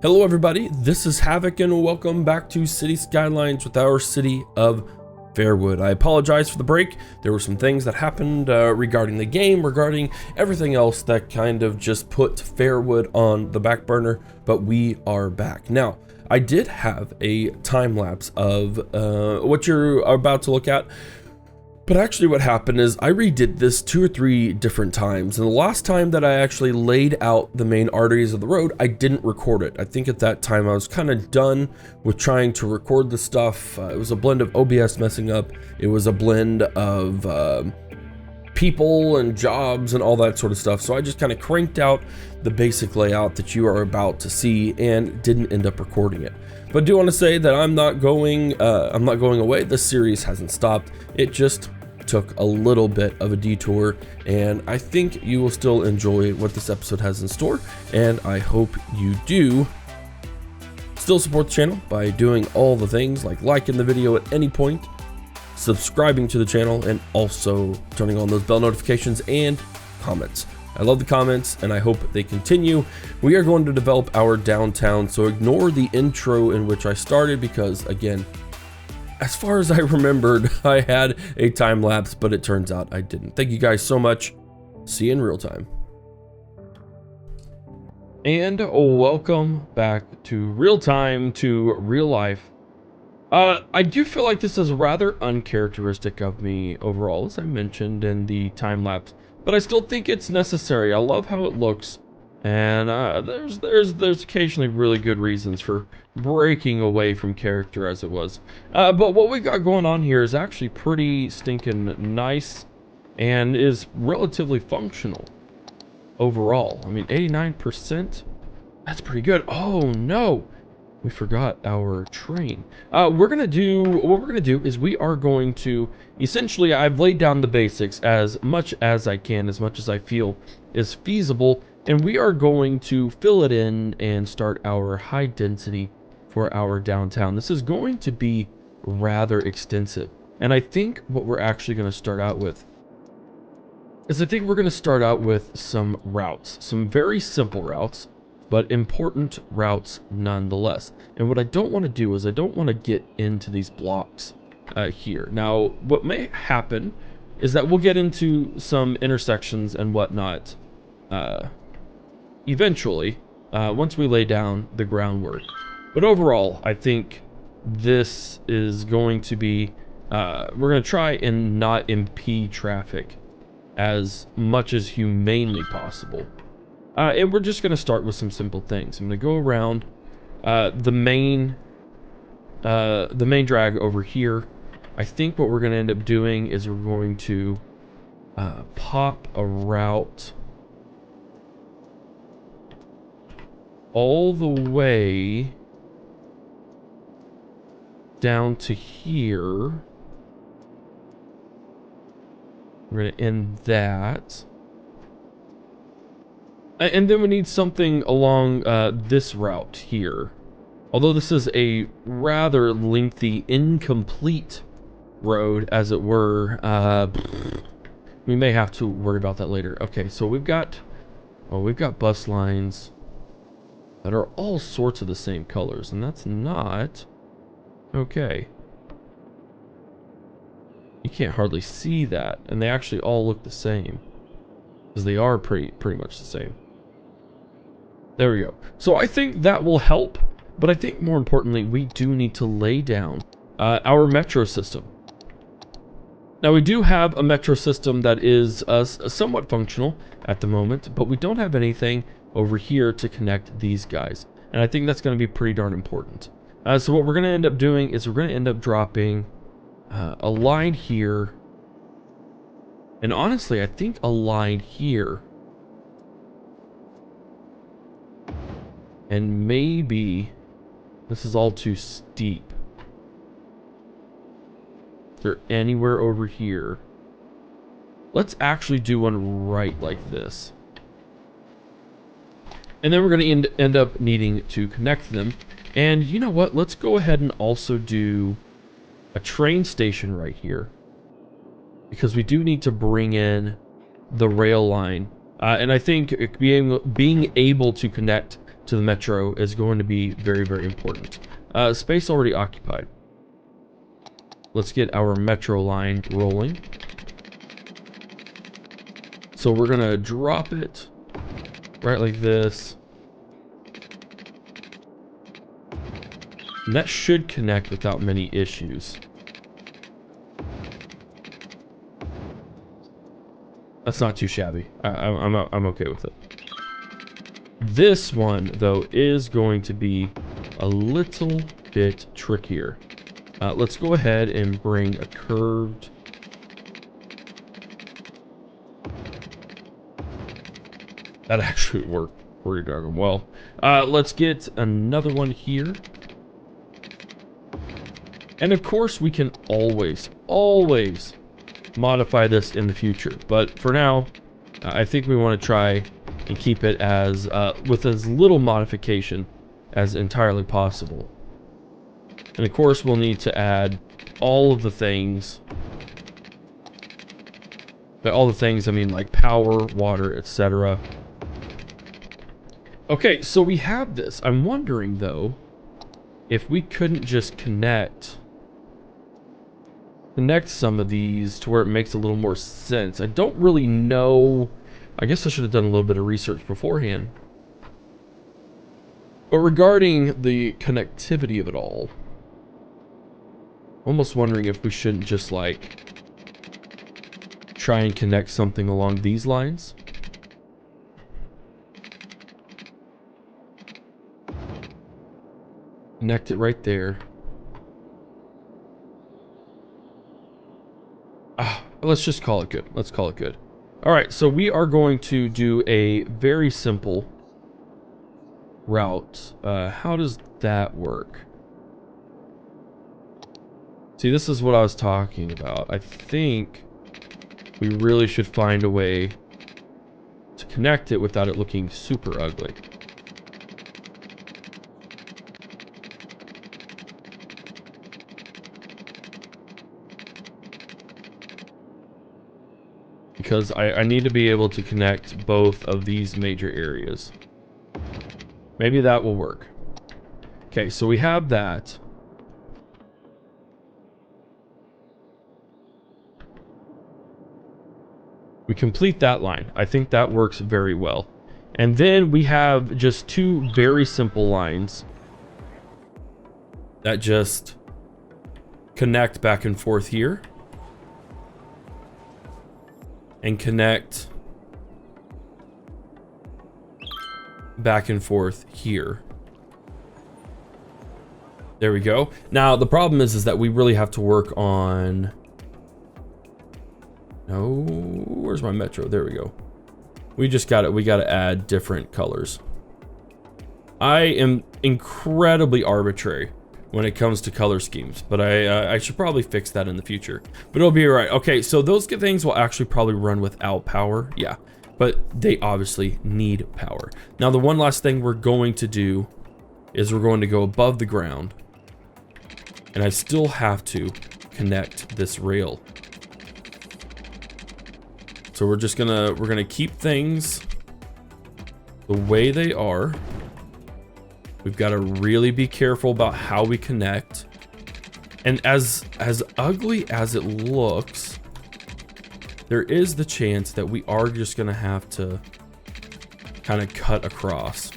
Hello everybody, this is Havoc and welcome back to City Skylines with our city of Fairwood. I apologize for the break. There were some things that happened regarding the game, regarding everything else that kind of just put Fairwood on the back burner, but we are back. Now, I did have a time lapse of what you're about to look at. But actually what happened is I redid this 2 or 3 different times, and the last time that I actually laid out the main arteries of the road, I didn't record it. I think at that time I was kind of done with trying to record the stuff. It was a blend of OBS messing up, it was a blend of people and jobs and all that sort of stuff, so I just kind of cranked out the basic layout that you are about to see and didn't end up recording it. But I do want to say that I'm not going away. This series hasn't stopped. It just took a little bit of a detour, and I think you will still enjoy what this episode has in store, and I hope you do still support the channel by doing all the things like liking the video at any point, subscribing to the channel, and also turning on those bell notifications and comments. I love the comments and I hope they continue. We are going to develop our downtown, so ignore the intro in which I started because, again, as far as I remembered, I had a time lapse, but it turns out I didn't. Thank you guys so much. See you in real time. And welcome back to real time, to real life. I do feel like this is rather uncharacteristic of me overall, as I mentioned in the time lapse, but I still think it's necessary. I love how it looks, and there's occasionally really good reasons for breaking away from character as it was. But what we got going on here is actually pretty stinking nice and is relatively functional overall. I mean, 89%, that's pretty good. Oh no, we forgot our train. What we're gonna do is we are going to essentially, I've laid down the basics as much as I can, as much as I feel is feasible, and we are going to fill it in and start our high density for our downtown. This is going to be rather extensive, and I think what we're actually going to start out with is some routes, some very simple routes, but important routes nonetheless. And what I don't want to do is I don't want to get into these blocks here. Now, what may happen is that we'll get into some intersections and whatnot eventually, once we lay down the groundwork. But overall, I think this is going to be, we're going to try and not impede traffic as much as humanely possible. And we're just going to start with some simple things. I'm going to go around the main drag over here. I think what we're going to end up doing is we're going to pop a route all the way down to here. We're going to end that. And then we need something along this route here. Although this is a rather lengthy, incomplete road, as it were, we may have to worry about that later. Okay, so we've got bus lines that are all sorts of the same colors, and that's not okay. You can't hardly see that, and they actually all look the same, because they are pretty much the same. There we go. So I think that will help, but I think more importantly, we do need to lay down our metro system. Now, we do have a metro system that is somewhat functional at the moment, but we don't have anything over here to connect these guys, and I think that's going to be pretty darn important. So what we're going to end up doing is we're going to end up dropping a line here, and honestly, I think a line here, and maybe this is all too steep. Is there anywhere over here? Let's actually do one right like this. And then we're going to end up needing to connect them. And you know what? Let's go ahead and also do a train station right here, because we do need to bring in the rail line. And I think being able to connect to the metro is going to be very, very important. Space already occupied. Let's get our metro line rolling. So we're gonna drop it right like this. And that should connect without many issues. That's not too shabby. I'm okay with it. This one, though, is going to be a little bit trickier. Let's go ahead and bring a curved... That actually worked pretty darn well. Let's get another one here. And of course, we can always modify this in the future. But for now, I think we want to try and keep it as with as little modification as entirely possible. And of course, we'll need to add all of the things. By all the things, I mean like power, water, etc. Okay, so we have this. I'm wondering, though, if we couldn't just connect some of these to where it makes a little more sense. I don't really know. I guess I should have done a little bit of research beforehand. But regarding the connectivity of it all, almost wondering if we shouldn't just like try and connect something along these lines. Connect it right there. Let's just call it good. Let's call it good. All right, so we are going to do a very simple route. How does that work? See, this is what I was talking about. I think we really should find a way to connect it without it looking super ugly. Because I need to be able to connect both of these major areas. Maybe that will work. Okay, so we have that. We complete that line. I think that works very well. And then we have just two very simple lines that just connect back and forth here. And connect back and forth here. There we go. Now the problem is that we really have to work on... No, where's my metro? There we go. We just got it. We got to add different colors. I am incredibly arbitrary when it comes to color schemes, but I should probably fix that in the future. But it'll be all right. Okay, so those things will actually probably run without power. Yeah, but they obviously need power. Now, the one last thing we're going to do is we're going to go above the ground, and I still have to connect this rail. So we're gonna keep things the way they are. We've got to really be careful about how we connect. And as ugly as it looks, there is the chance that we are just gonna have to kind of cut across.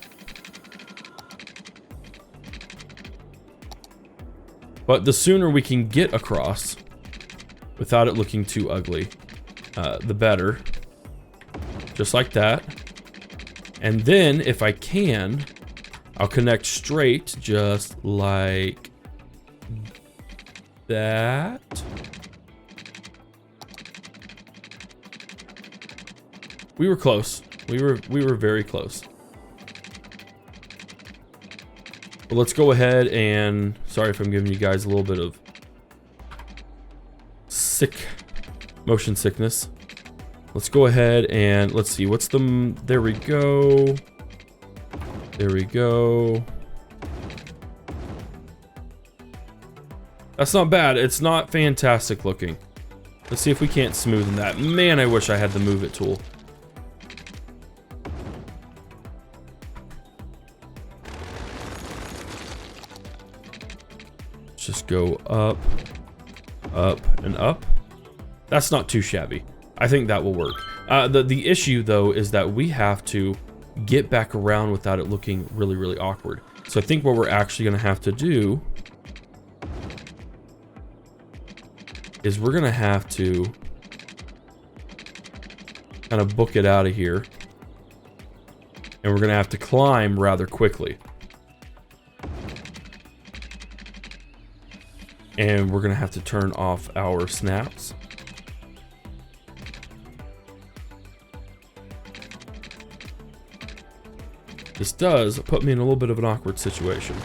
But the sooner we can get across without it looking too ugly, the better. Just like that. And then if I can, I'll connect straight just like that. We were close. We were very close. But let's go ahead and, sorry if I'm giving you guys a little bit of motion sickness. Let's go ahead and let's see what's the, there we go. There we go. That's not bad. It's not fantastic looking. Let's see if we can't smoothen that. Man, I wish I had the move it tool. just go up, up, and up. That's not too shabby. I think that will work. The issue though is that we have to get back around without it looking really, really awkward. So I think what we're actually gonna have to do is we're gonna have to kind of book it out of here. And we're gonna have to climb rather quickly. And we're gonna have to turn off our snaps. This does put me in a little bit of an awkward situation.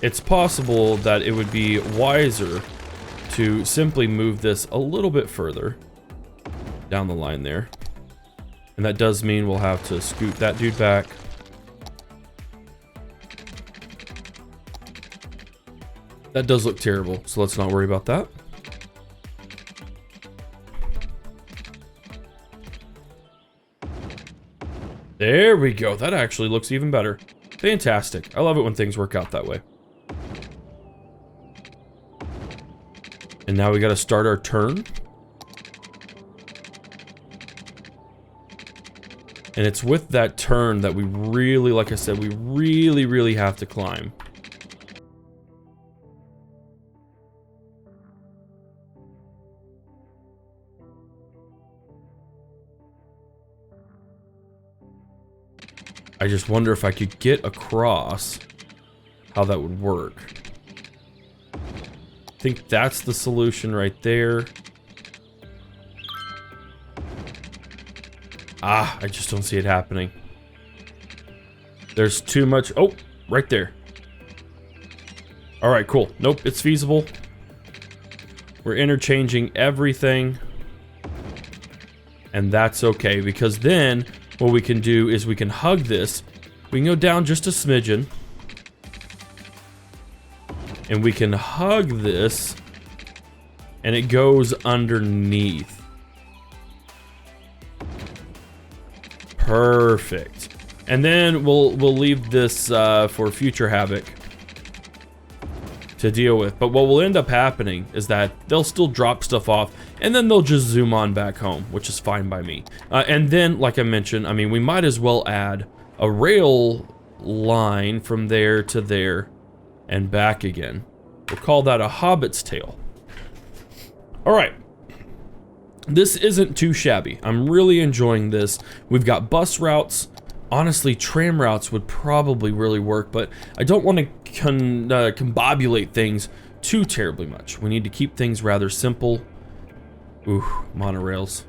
It's possible that it would be wiser to simply move this a little bit further down the line there. And that does mean we'll have to scoot that dude back. That does look terrible, so let's not worry about that. There we go. That actually looks even better. Fantastic. I love it when things work out that way. And now we got to start our turn. And it's with that turn that we really, like I said, we really have to climb. I just wonder if I could get across how that would work. I think that's the solution right there. Ah, I just don't see it happening. There's too much. Oh, right there. All right, cool. Nope, it's feasible. We're interchanging everything. And that's okay, because then what we can do is we can hug this. We can go down just a smidgen. And we can hug this. And it goes underneath. Perfect. And then we'll leave this for future Havoc to deal with. But what will end up happening is that they'll still drop stuff off, and then they'll just zoom on back home, which is fine by me. And then, like I mentioned, I mean, we might as well add a rail line from there to there and back again. We'll call that a hobbit's tail. All right. This isn't too shabby. I'm really enjoying this. We've got bus routes. Honestly, tram routes would probably really work, but I don't want to combobulate things too terribly much. We need to keep things rather simple. Ooh, monorails.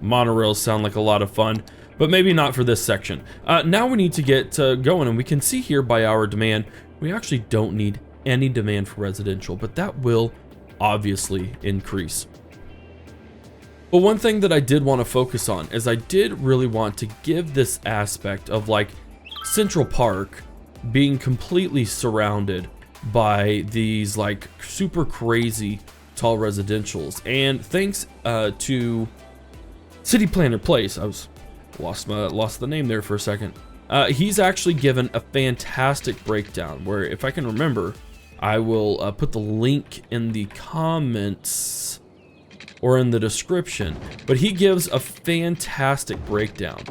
Monorails sound like a lot of fun, but maybe not for this section. Now we need to get going, and we can see here by our demand, we actually don't need any demand for residential, but that will obviously increase. But one thing that I did want to focus on is I did really want to give this aspect of like Central Park being completely surrounded by these like super crazy tall residentials. And thanks to City Planner Place, I lost the name there for a second. He's actually given a fantastic breakdown where, if I can remember, I will put the link in the comments or in the description, but he gives a fantastic breakdown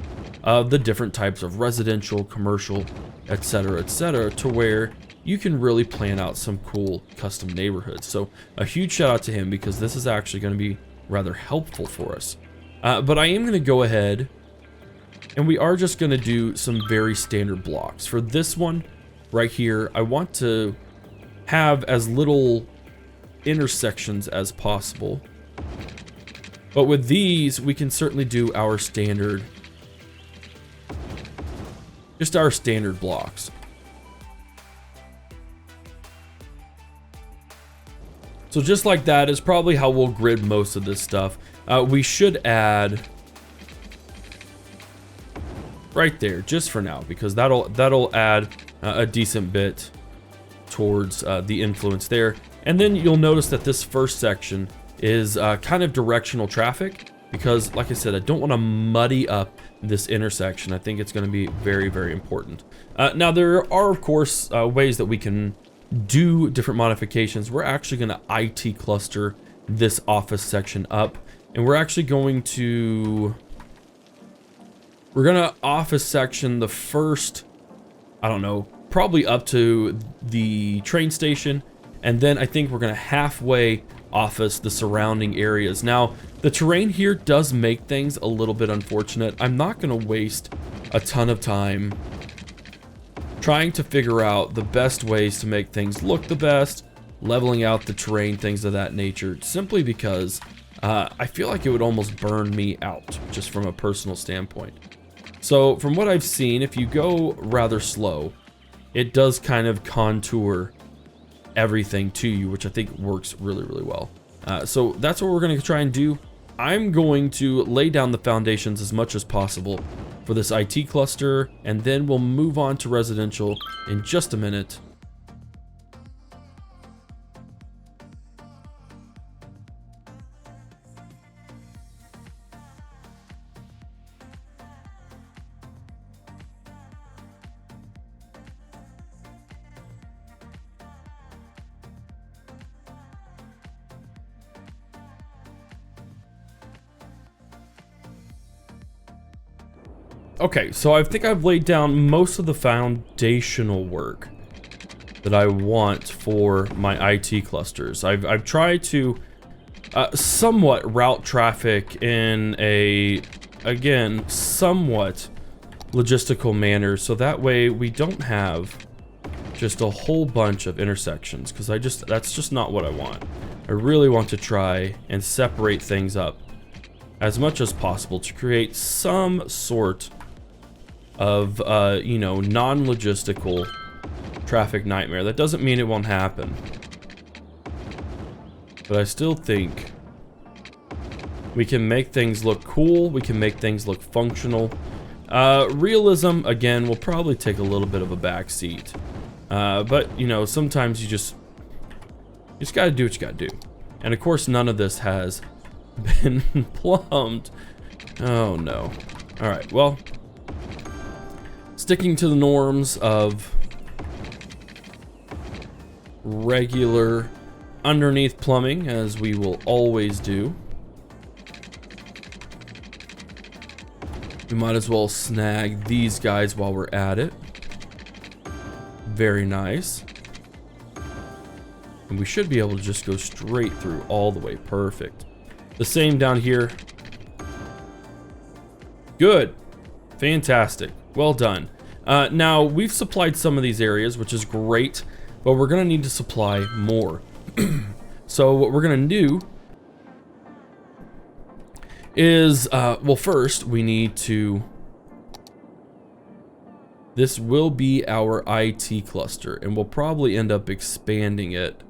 of the different types of residential, commercial, etc., to where you can really plan out some cool custom neighborhoods. So a huge shout out to him, because this is actually going to be rather helpful for us. But I am going to go ahead and we are just going to do some very standard blocks. For this one right here, I want to have as little intersections as possible. But with these, we can certainly do our standard, just our standard blocks. So just like that is probably how we'll grid most of this stuff. We should add right there just for now, because that'll add a decent bit towards the influence there. And then you'll notice that this first section is kind of directional traffic. because, like I said, I don't want to muddy up this intersection. I think it's going to be very, very important. Now, there are, of course, ways that we can do different modifications. We're actually going to IT cluster this office section up, and we're actually going to... We're going to office section the first, I don't know, probably up to the train station, and then I think we're going to halfway office the surrounding areas. Now, the terrain here does make things a little bit unfortunate. I'm not going to waste a ton of time trying to figure out the best ways to make things look the best, leveling out the terrain, things of that nature, simply because I feel like it would almost burn me out, just from a personal standpoint. So, from what I've seen, if you go rather slow, it does kind of contour everything to you, which I think works really, really well. So that's what we're going to try and do. I'm going to lay down the foundations as much as possible for this IT cluster, and then we'll move on to residential in just a minute. Okay, so I think I've laid down most of the foundational work that I want for my IT clusters. I've tried to somewhat route traffic in a, again, somewhat logistical manner, so that way we don't have just a whole bunch of intersections, because that's just not what I want. I really want to try and separate things up as much as possible to create some sort of, you know, non-logistical traffic nightmare. That doesn't mean it won't happen, but I still think we can make things look cool, we can make things look functional. Realism, again, will probably take a little bit of a backseat, but, you know, sometimes you just gotta do what you gotta do. And of course, none of this has been plumbed. Oh no. Alright, well, sticking to the norms of regular underneath plumbing, as we will always do. We might as well snag these guys while we're at it. Very nice. And we should be able to just go straight through all the way. Perfect. The same down here. Good. Fantastic. Well done. Now, we've supplied some of these areas, which is great, but we're going to need to supply more. So what we're going to do is, well, first we need to, this will be our IT cluster, and we'll probably end up expanding it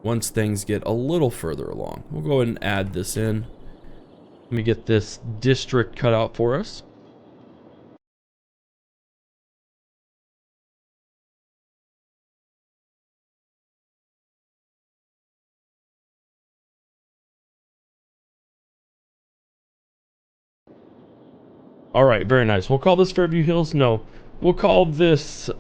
once things get a little further along. We'll go ahead and add this in. Let me get this district cut out for us. All right, very nice. We'll call this Fairview Hills. No, we'll call this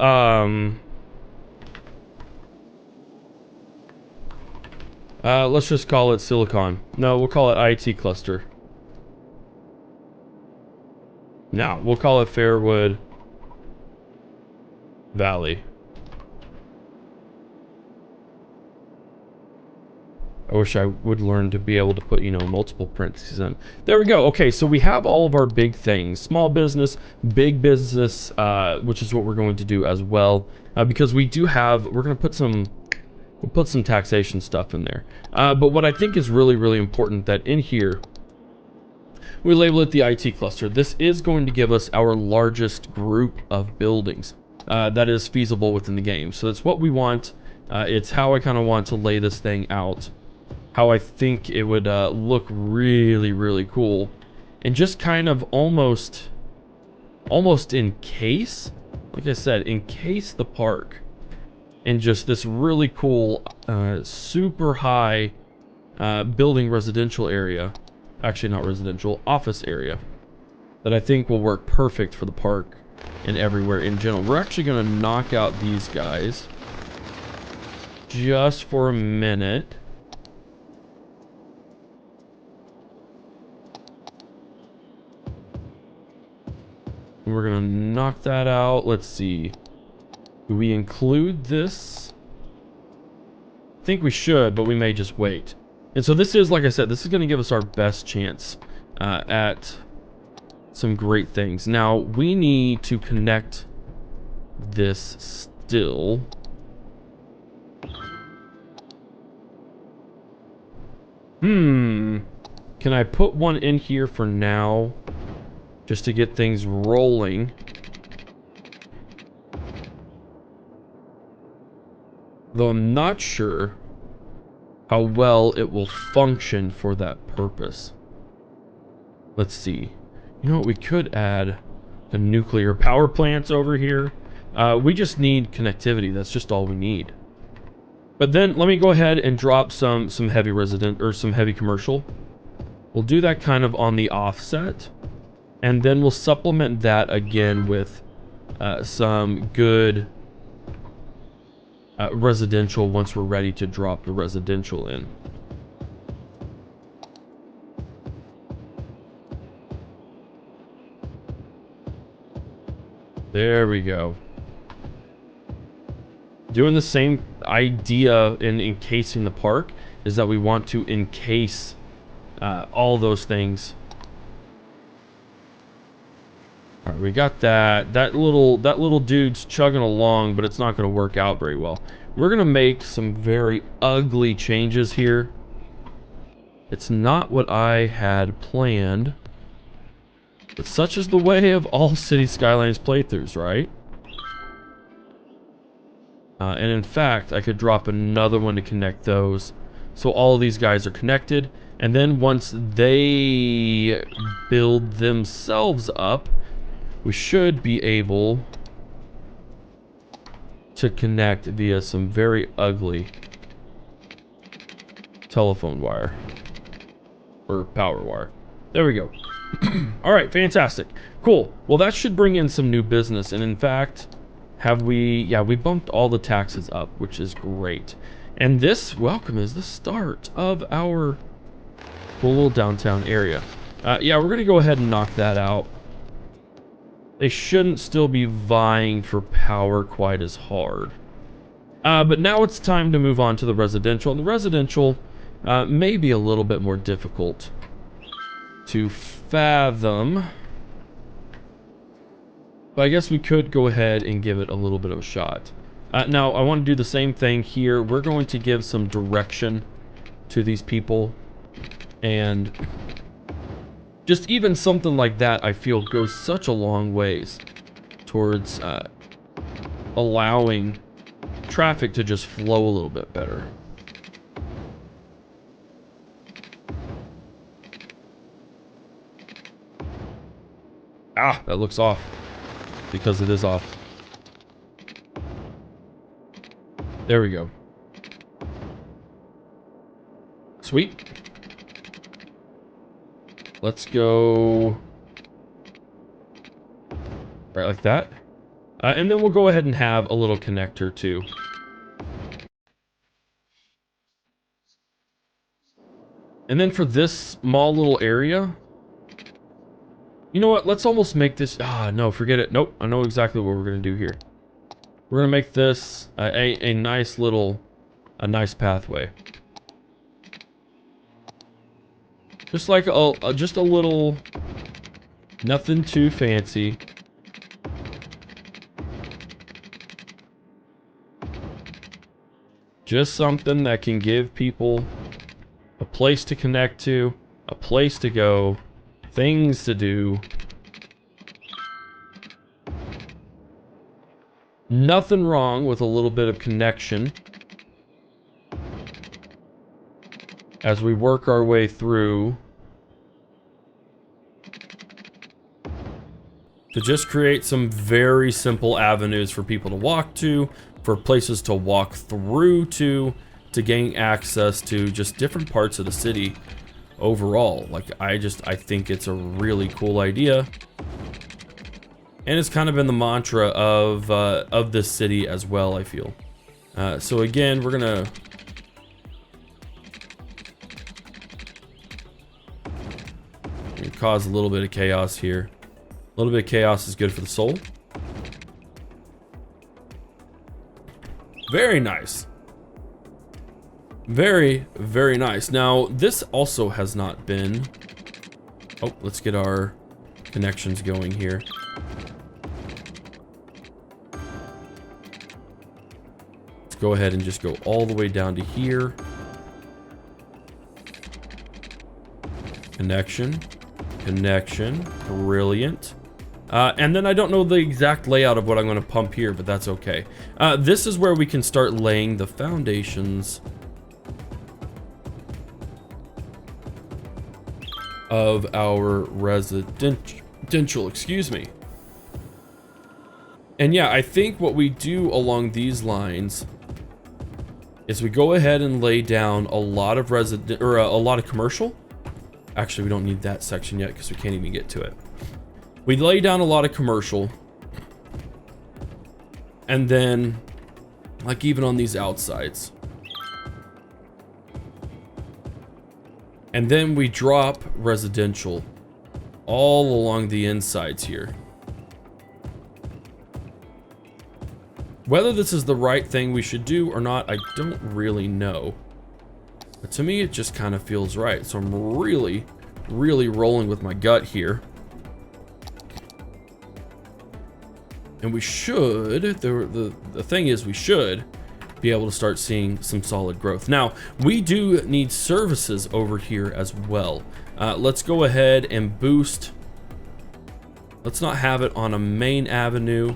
let's just call it Silicon. No, we'll call it IT cluster. Now, we'll call it Fairwood Valley. I wish I would learn to be able to put, you know, multiple parentheses in. There we go. Okay, so we have all of our big things. Small business, big business, which is what we're going to do as well. Because we do have, we're going to put some, we'll put some taxation stuff in there. But what I think is really, really important, that in here, we label it the IT cluster. This is going to give us our largest group of buildings that is feasible within the game. So that's what we want. It's how I kind of want to lay this thing out. How I think it would look really, really cool. And just kind of almost encase, like I said, encase the park in just this really cool, super high building residential area. Actually, not residential, office area. That I think will work perfect for the park and everywhere in general. We're actually going to knock out these guys just for a minute. We're going to knock that out. Let's see. Do we include this? I think we should, but we may just wait. And so this is, like I said, this is going to give us our best chance at some great things. Now, we need to connect this still. Can I put one in here for now? Just to get things rolling. Though I'm not sure how well it will function for that purpose. Let's see. You know what? We could add the nuclear power plants over here. We just need connectivity. That's just all we need. But then let me go ahead and drop some heavy resident or some heavy commercial. We'll do that kind of on the offset. And then we'll supplement that again with some good residential once we're ready to drop the residential in. There we go. Doing the same idea in encasing the park is that we want to encase all those things. All right, we got that. That little dude's chugging along, but it's not going to work out very well. We're going to make some very ugly changes here. It's not what I had planned, but such is the way of all City Skylines playthroughs, right? And in fact, I could drop another one to connect those. So all of these guys are connected. And then once they build themselves up, we should be able to connect via some very ugly telephone wire. Or power wire. There we go. Alright, fantastic. Cool. Well, that should bring in some new business. And in fact, have we... yeah, we bumped all the taxes up, which is great. And this, welcome, is the start of our cool little downtown area. Yeah, we're going to go ahead and knock that out. They shouldn't still be vying for power quite as hard. But now it's time to move on to the residential. And the residential may be a little bit more difficult to fathom. But I guess we could go ahead and give it a little bit of a shot. Now, I want to do the same thing here. We're going to give some direction to these people. And just even something like that, I feel, goes such a long ways towards allowing traffic to just flow a little bit better. Ah, that looks off. Because it is off. There we go. Sweet. Let's go right like that. And then we'll go ahead and have a little connector too. And then for this small little area, you know what? Let's almost make this... ah, no, forget it. Nope, I know exactly what we're going to do here. We're going to make this a nice little... a nice pathway. Just like just a little... nothing too fancy. Just something that can give people a place to connect to, a place to go, things to do. Nothing wrong with a little bit of connection as we work our way through to just create some very simple avenues for people to walk to, for places to walk through to gain access to just different parts of the city overall. Like, I think it's a really cool idea. And it's kind of been the mantra of this city as well, I feel. So again, we're gonna cause a little bit of chaos here. A little bit of chaos is good for the soul. Very nice. Very, very nice. Now, this also has not been... Oh, let's get our connections going here. Let's go ahead and just go all the way down to here. Connection. Connection. Brilliant. And then I don't know the exact layout of what I'm going to pump here, but that's okay. This is where we can start laying the foundations of our residential, excuse me. And yeah, I think what we do along these lines is we go ahead and lay down a lot of a lot of commercial. Actually, we don't need that section yet because we can't even get to it. We lay down a lot of commercial, and then, like, even on these outsides. And then we drop residential all along the insides here. Whether this is the right thing we should do or not, I don't really know. But to me, it just kind of feels right. So I'm really, really rolling with my gut here. And we should, the thing is, we should be able to start seeing some solid growth. Now, we do need services over here as well. Let's go ahead and boost. Let's not have it on a main avenue.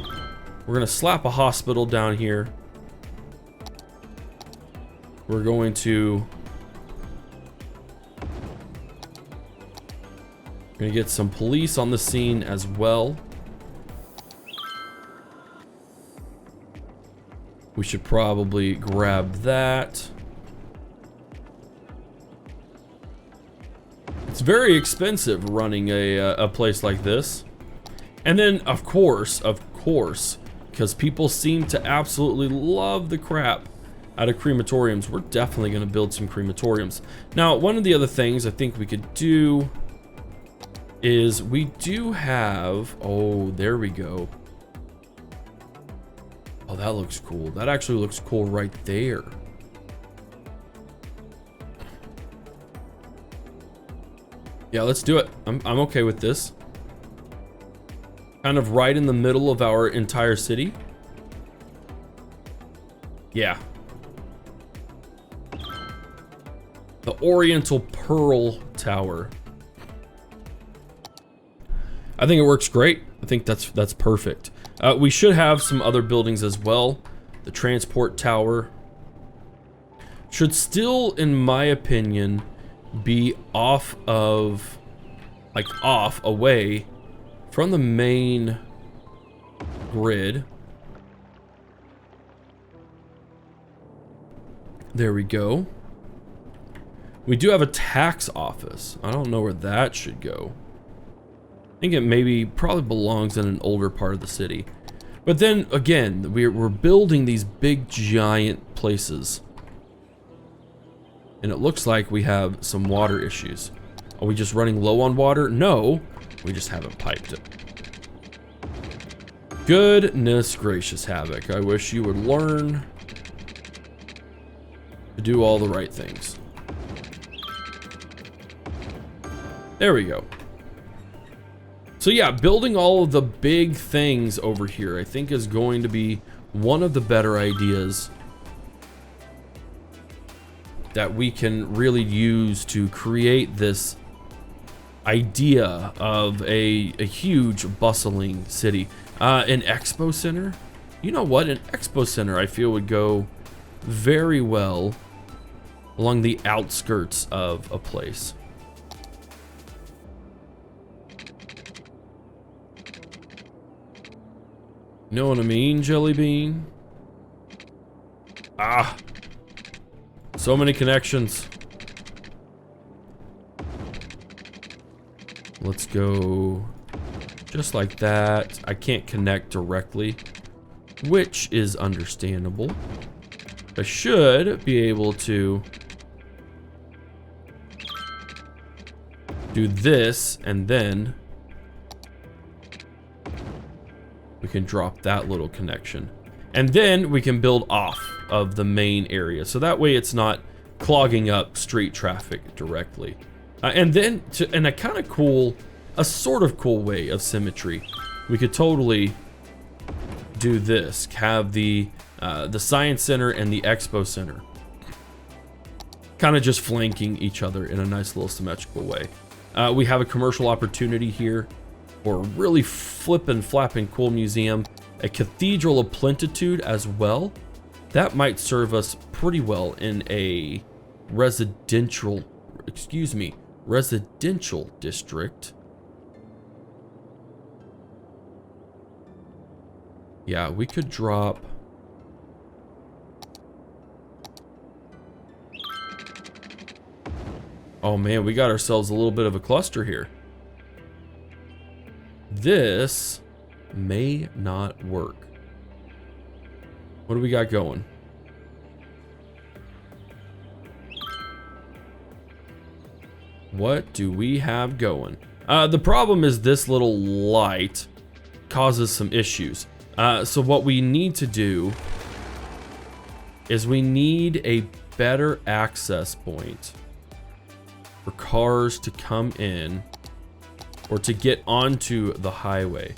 We're gonna slap a hospital down here. We're going to get some police on the scene as well. We should probably grab that. It's very expensive running a place like this. And then, of course, because people seem to absolutely love the crap out of crematoriums, we're definitely going to build some crematoriums. Now, one of the other things I think we could do is we do have... Oh, there we go. Oh, that looks cool. That actually looks cool right there. Yeah, let's do it. I'm okay with this. Kind of right in the middle of our entire city. Yeah. The Oriental Pearl Tower. I think it works great. I think that's perfect. We should have some other buildings as well. The transport tower should still, in my opinion, be off of, like, away from the main grid. There we go. We do have a tax office. I don't know where that should go. I think it probably belongs in an older part of the city. But then again, we're building these big giant places. And it looks like we have some water issues. Are we just running low on water? No, we just haven't piped it. Goodness gracious, Havoc. I wish you would learn to do all the right things. There we go. So yeah, building all of the big things over here, I think, is going to be one of the better ideas that we can really use to create this idea of a huge bustling city. An expo center? You know what? An expo center, I feel, would go very well along the outskirts of a place. You know what I mean, Jelly Bean? Ah. So many connections. Let's go just like that. I can't connect directly, which is understandable. I should be able to do this, and then we can drop that little connection. And then we can build off of the main area. So that way it's not clogging up street traffic directly. And then, in a kind of cool, a sort of cool way of symmetry, we could totally do this. Have the Science Center and the Expo Center kind of just flanking each other in a nice little symmetrical way. We have a commercial opportunity here for a really flippin' flapping cool museum. A Cathedral of Plentitude as well. That might serve us pretty well in a residential district. Yeah, we could drop... Oh man, we got ourselves a little bit of a cluster here. This may not work. What do we got going? What do we have going? The problem is this little light causes some issues. So what we need to do is we need a better access point for cars to come in or to get onto the highway.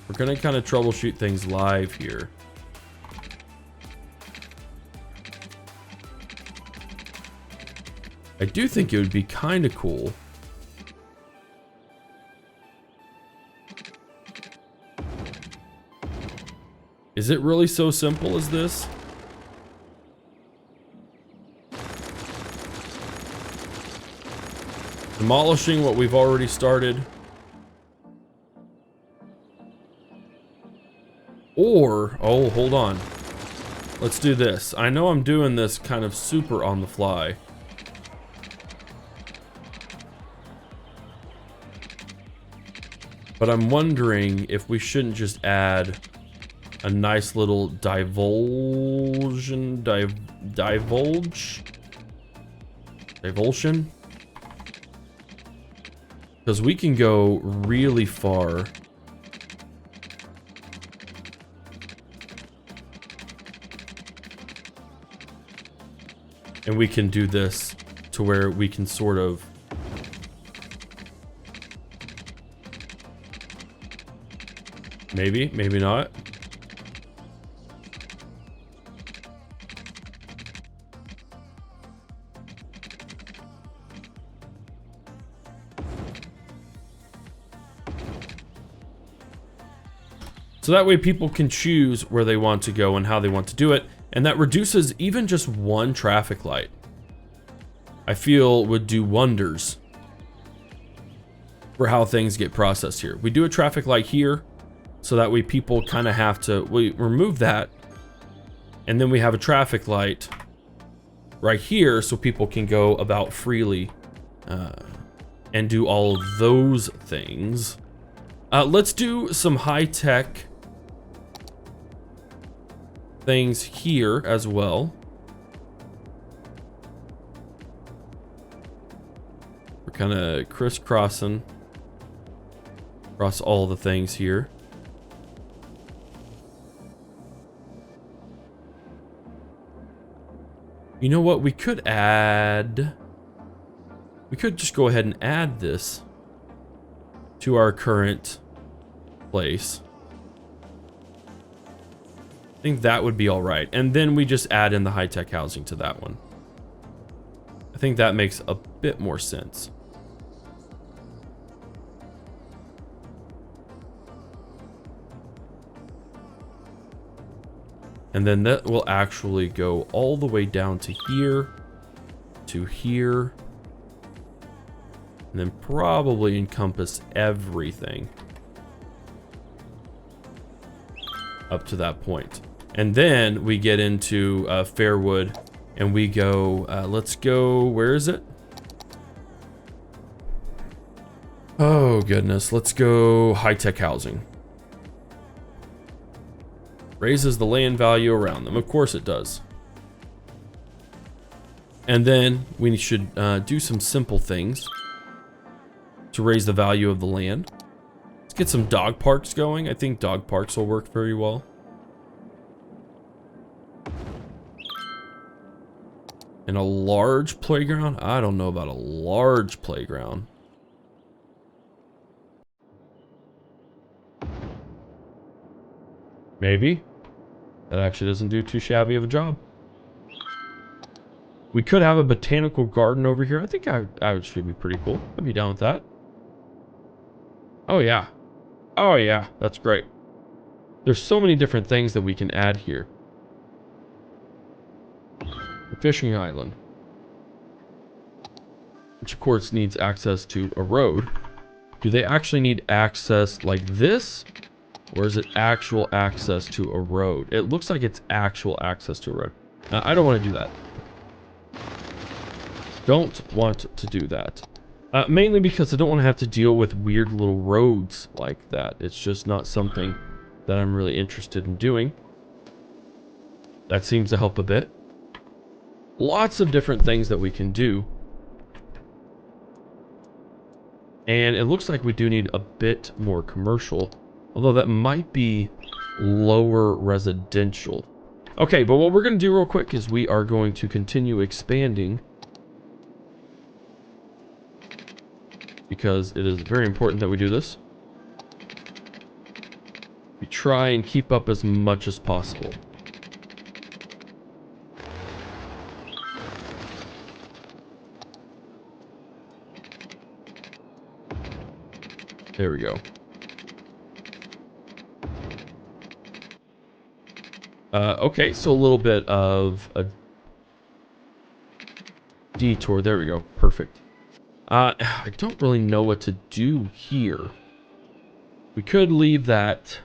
We're gonna kind of troubleshoot things live here. I do think it would be kind of cool Is it really so simple as this? Demolishing what we've already started. Or, oh, hold on. Let's do this. I know I'm doing this kind of super on the fly. But I'm wondering if we shouldn't just add a nice little divulsion. Because we can go really far. And we can do this to where we can sort of maybe not. So that way people can choose where they want to go and how they want to do it. And that reduces even just one traffic light. I feel would do wonders for how things get processed here. We do a traffic light here, so that way people kind of have to, we remove that. And then we have a traffic light right here so people can go about freely and do all of those things. Let's do some high-tech things here as well. We're kind of crisscrossing across all the things here. You know what? We could just go ahead and add this to our current place. I think that would be all right. And then we just add in the high-tech housing to that one. I think that makes a bit more sense. And then that will actually go all the way down to here, and then probably encompass everything up to that point. And then we get into Fairwood, and we go, let's go, where is it? Oh goodness, let's go high-tech housing. Raises the land value around them. Of course it does. And then we should do some simple things to raise the value of the land. Let's get some dog parks going. I think dog parks will work very well. And a large playground? I don't know about a large playground. Maybe. That actually doesn't do too shabby of a job. We could have a botanical garden over here. I think I should be pretty cool. I'd be down with that. Oh yeah. Oh yeah, that's great. There's so many different things that we can add here. A fishing island. Which of course needs access to a road. Do they actually need access like this? Or is it actual access to a road? It looks like it's actual access to a road. I don't want to do that. Don't want to do that. Mainly because I don't want to have to deal with weird little roads like that. It's just not something that I'm really interested in doing. That seems to help a bit. Lots of different things that we can do. And it looks like we do need a bit more commercial. Although that might be lower residential. Okay, but what we're going to do real quick is we are going to continue expanding. Because it is very important that we do this. We try and keep up as much as possible. There we go. Okay, so a little bit of a detour. There we go. Perfect. I don't really know what to do here. We could leave that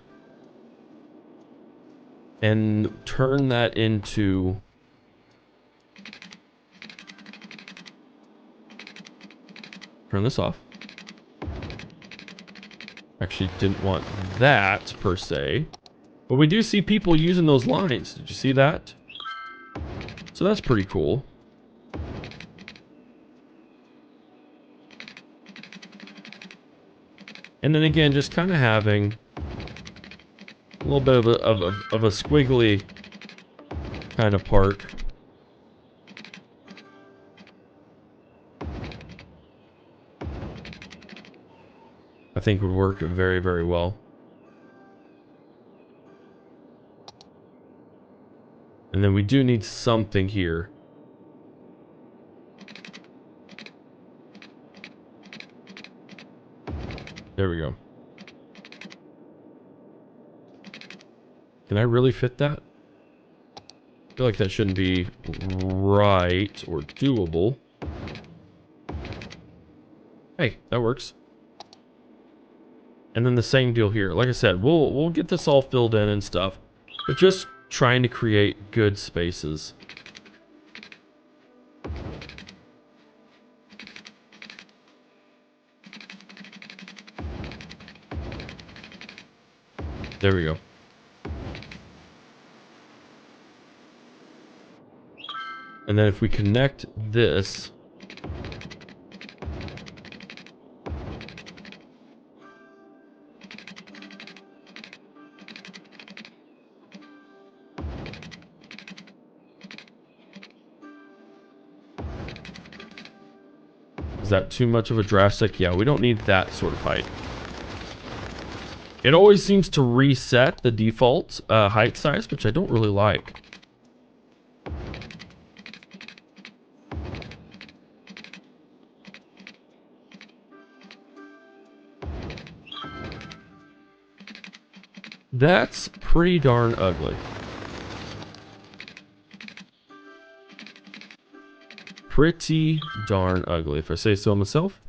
and turn that into... Turn this off. Actually didn't want that per se. But we do see people using those lines. Did you see that? So that's pretty cool. And then again, just kind of having a little bit of a squiggly kind of park. I think would work very, very well. And then we do need something here. There we go. Can I really fit that? I feel like that shouldn't be right or doable. Hey, that works. And then the same deal here. Like I said, we'll get this all filled in and stuff. But just trying to create good spaces. There we go. And then if we connect this... Is that too much of a drastic? Yeah, we don't need that sort of height. It always seems to reset the default height size, which I don't really like. That's pretty darn ugly. Pretty darn ugly, if I say so myself.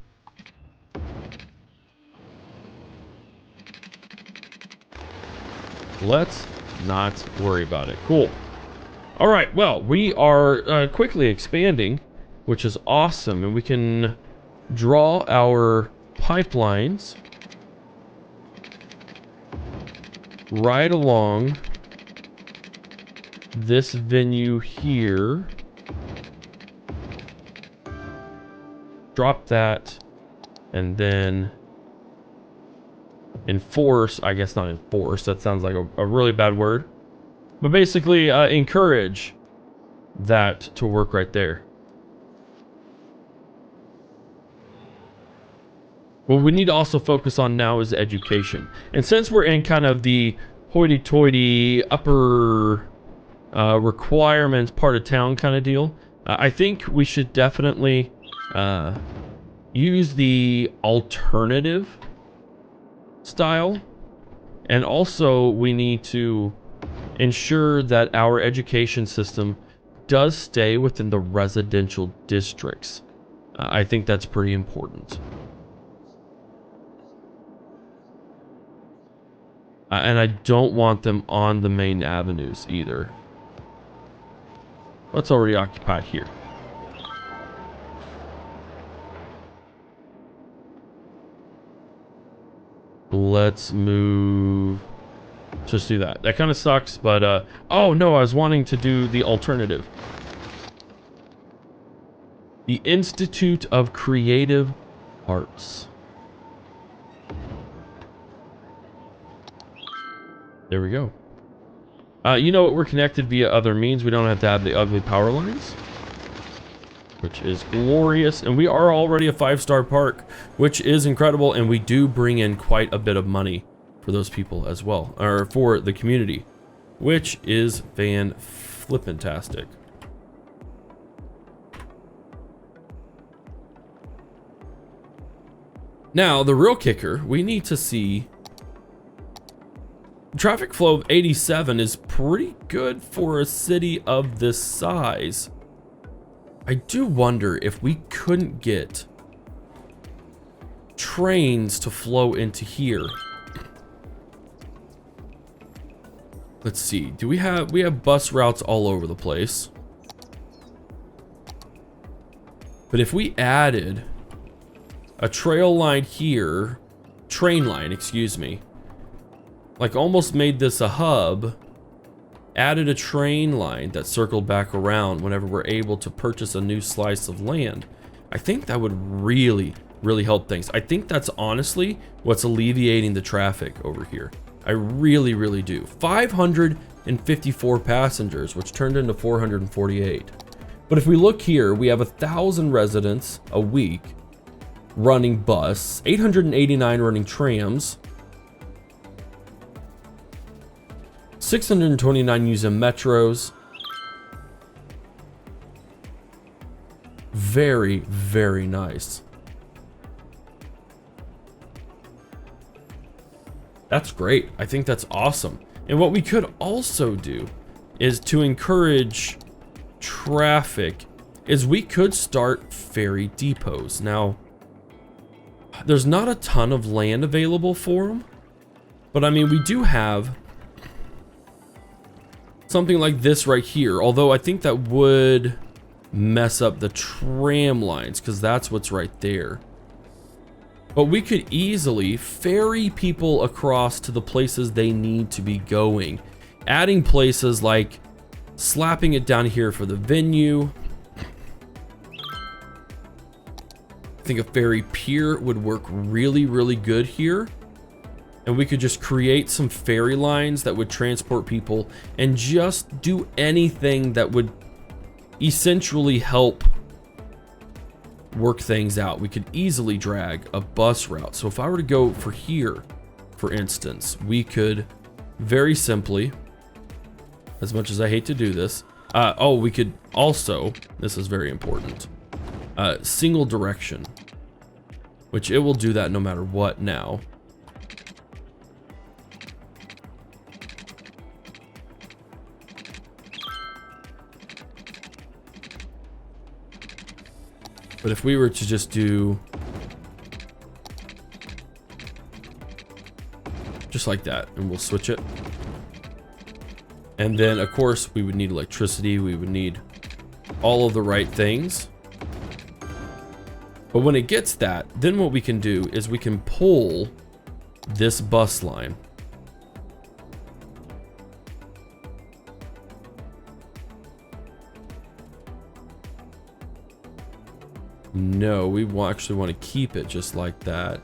Let's not worry about it. Cool. All right, well, we are quickly expanding, which is awesome, and we can draw our pipelines right along this venue here. Drop that, and then enforce, I guess not enforce, that sounds like a really bad word, but basically encourage that to work right there. What we need to also focus on now is education. And since we're in kind of the hoity-toity upper requirements part of town kind of deal, I think we should definitely use the alternative style. And also we need to ensure that our education system does stay within the residential districts. I think that's pretty important. And I don't want them on the main avenues either. Let's already occupy here. Let's move. Just do that. That kind of sucks, but oh no, I was wanting to do the alternative. The Institute of Creative Arts. There we go. You know what? We're connected via other means. We don't have to have the ugly power lines, which is glorious. And we are already a 5-star park, which is incredible. And we do bring in quite a bit of money for those people as well, or for the community, which is fan-flippin-tastic. Now, the real kicker, we need to see traffic flow of 87 is pretty good for a city of this size. I do wonder if we couldn't get trains to flow into here. Let's see. We have bus routes all over the place. But if we added a train line, excuse me, like almost made this a hub, added a train line that circled back around whenever we're able to purchase a new slice of land, I think that would really, really help things. I think that's honestly what's alleviating the traffic over here. I really, really do. 554 passengers, which turned into 448. But if we look here, we have 1,000 residents a week running bus, 889 running trams, 629 using metros. Very, very nice. That's great. I think that's awesome. And what we could also do is to encourage traffic is we could start ferry depots. Now, there's not a ton of land available for them, but I mean, we do have something like this right here, although I think that would mess up the tram lines because that's what's right there. But we could easily ferry people across to the places they need to be going, adding places like slapping it down here for the venue. I think a ferry pier would work really, really good here. And we could just create some ferry lines that would transport people and just do anything that would essentially help work things out. We could easily drag a bus route. So if I were to go for here, for instance, we could very simply, as much as I hate to do this, we could also, this is very important, single direction, which it will do that no matter what now. But if we were to just do just like that, and we'll switch it. And then, of course, we would need electricity. We would need all of the right things. But when it gets that, then what we can do is we can pull this bus line. No, we actually want to keep it just like that.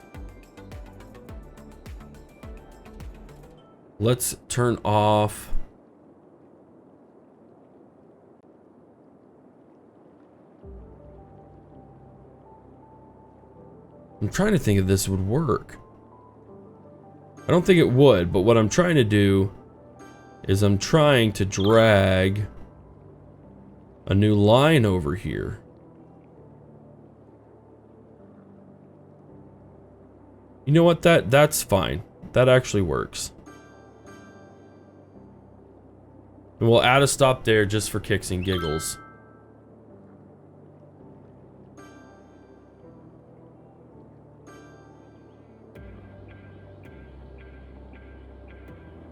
Let's turn off. I'm trying to think if this would work. I don't think it would, but what I'm trying to do is I'm trying to drag a new line over here. You know what? That's fine. That actually works. And we'll add a stop there just for kicks and giggles.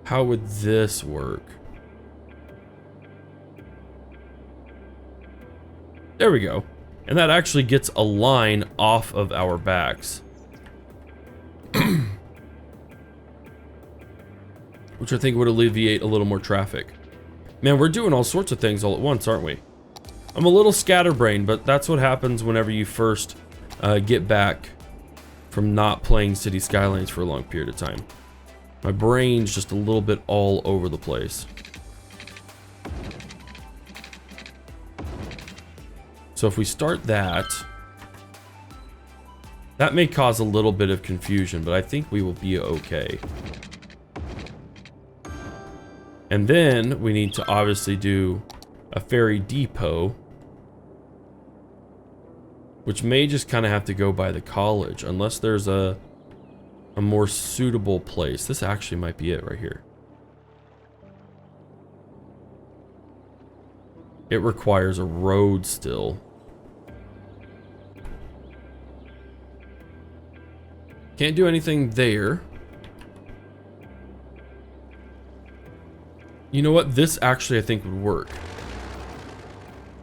How would this work? There we go. And that actually gets a line off of our backs. Which I think would alleviate a little more traffic. Man, we're doing all sorts of things all at once, aren't we? I'm a little scatterbrained, but that's what happens whenever you first get back from not playing City Skylines for a long period of time. My brain's just a little bit all over the place. So if we start that, that may cause a little bit of confusion, but I think we will be okay. And then we need to obviously do a ferry depot, which may just kind of have to go by the college, unless there's a more suitable place. This actually might be it right here. It requires a road still. Can't do anything there. You know what? This actually I think would work.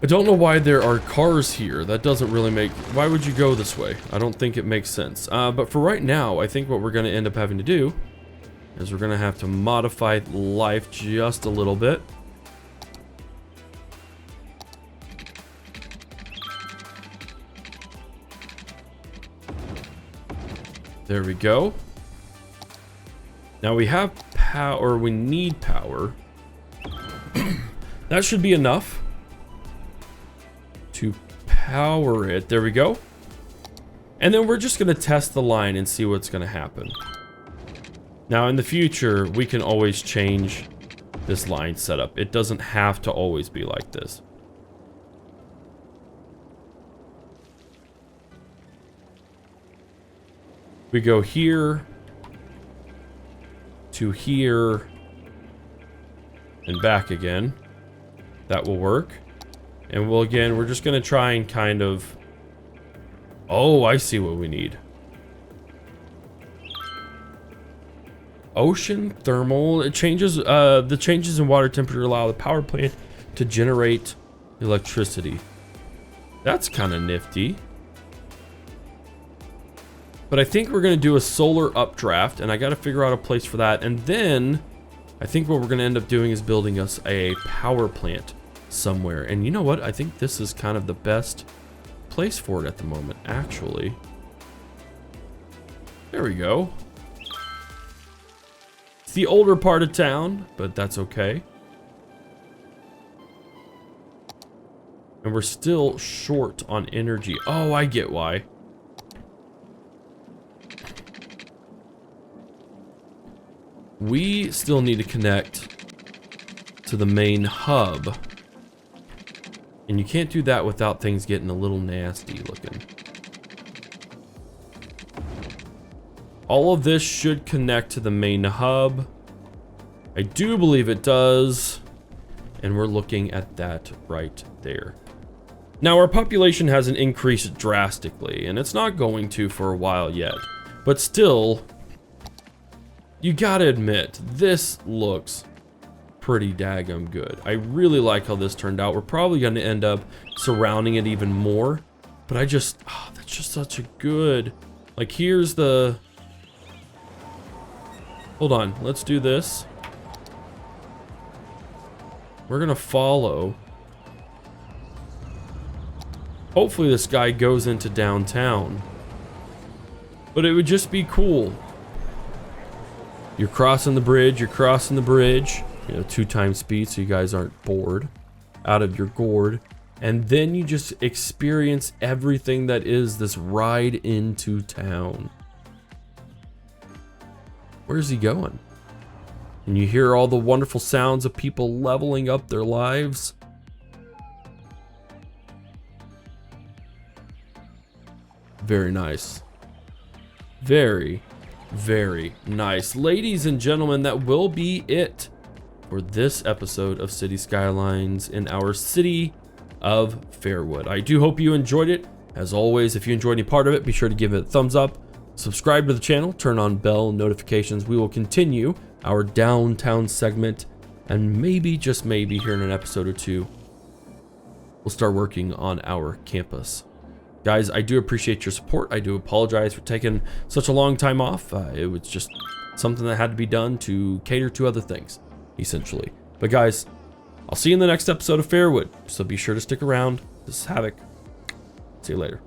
I don't know why there are cars here. That doesn't really make... Why would you go this way? I don't think it makes sense. But for right now, I think what we're going to end up having to do is we're going to have to modify life just a little bit. There we go. Now we have power, we need power. That should be enough to power it. There we go. And then we're just going to test the line and see what's going to happen. Now in the future, we can always change this line setup. It doesn't have to always be like this. We go here to here and back again. That will work. And we're just going to try and kind of... Oh, I see what we need. Ocean thermal. It changes, the changes in water temperature allow the power plant to generate electricity. That's kind of nifty. But I think we're going to do a solar updraft, and I got to figure out a place for that. And then I think what we're going to end up doing is building us a power plant somewhere. And you know what? I think this is kind of the best place for it at the moment, actually. There we go. It's the older part of town, but that's okay. And we're still short on energy. Oh, I get why. We still need to connect to the main hub. And you can't do that without things getting a little nasty looking. All of this should connect to the main hub. I do believe it does. And we're looking at that right there. Now our population hasn't increased drastically, and it's not going to for a while yet. But still... You gotta admit, this looks pretty daggum good. I really like how this turned out. We're probably going to end up surrounding it even more, but I just, oh, that's just such a good, like here's the, hold on, let's do this. We're going to follow. Hopefully this guy goes into downtown, but it would just be cool. You're crossing the bridge, you know, 2x speed so you guys aren't bored out of your gourd. And then you just experience everything that is this ride into town. Where's he going? And you hear all the wonderful sounds of people leveling up their lives. Very nice. Very, very nice. Ladies and gentlemen, that will be it for this episode of City Skylines in our city of Fairwood. I do hope you enjoyed it. As always, if you enjoyed any part of it, be sure to give it a thumbs up, subscribe to the channel, turn on bell notifications. We will continue our downtown segment, and maybe, just maybe, here in an episode or two, we'll start working on our campus. Guys, I do appreciate your support. I do apologize for taking such a long time off. It was just something that had to be done to cater to other things, essentially. But guys, I'll see you in the next episode of Fairwood, so be sure to stick around. This is Havoc. See you later.